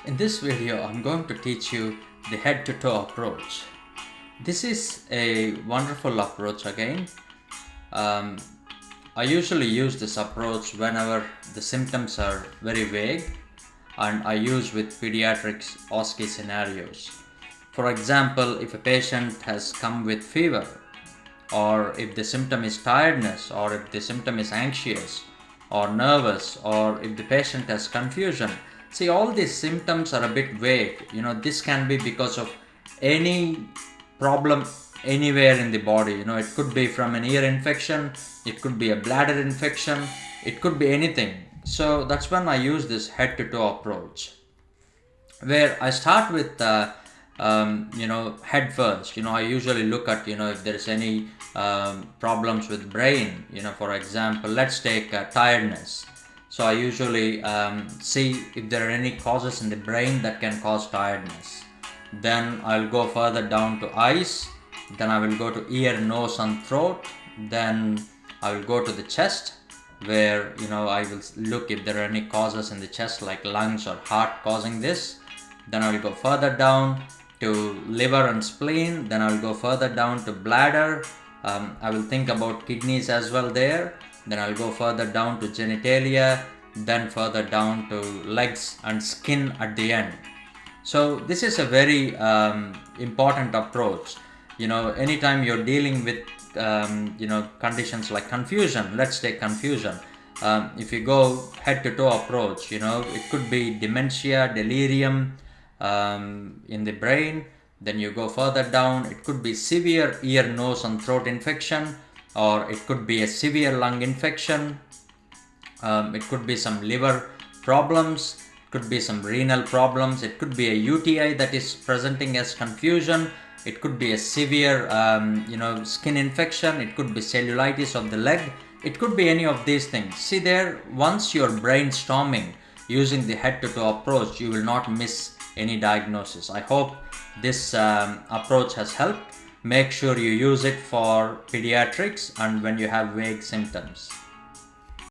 In this video, I'm going to teach you the head-to-toe approach. This is a wonderful approach again. I usually use this approach whenever the symptoms are very vague, and I use with pediatrics OSCE scenarios. For example, if a patient has come with fever, or if the symptom is tiredness, or if the symptom is anxious or nervous, or if the patient has confusion. See, all these symptoms are a bit vague. This can be because of any problem anywhere in the body. It could be from an ear infection, it could be a bladder infection, it could be anything. So that's when I use this head-to-toe approach, where I start with head first. I usually look at if there's any problems with brain. For example, let's take tiredness. So I usually see if there are any causes in the brain that can cause tiredness. Then I'll go further down to eyes. Then I will go to ear, nose and throat. Then I will go to the chest, where I will look if there are any causes in the chest like lungs or heart causing this. Then I will go further down to liver and spleen. Then I will go further down to bladder. I will think about kidneys as well there. Then I'll go further down to genitalia, then further down to legs and skin at the end. So this is a very important approach. Anytime you're dealing with conditions like confusion, let's take confusion. If you go head to toe approach, it could be dementia, delirium in the brain. Then you go further down, it could be severe ear, nose and throat infection, or it could be a severe lung infection. It could be some liver problems, it could be some renal problems, it could be a UTI that is presenting as confusion, it could be a severe skin infection, it could be cellulitis of the leg, it could be any of these things. See there, once you're brainstorming using the head-to-toe approach, you will not miss any diagnosis. I hope this approach has helped. Make sure you use it for pediatrics and when you have vague symptoms.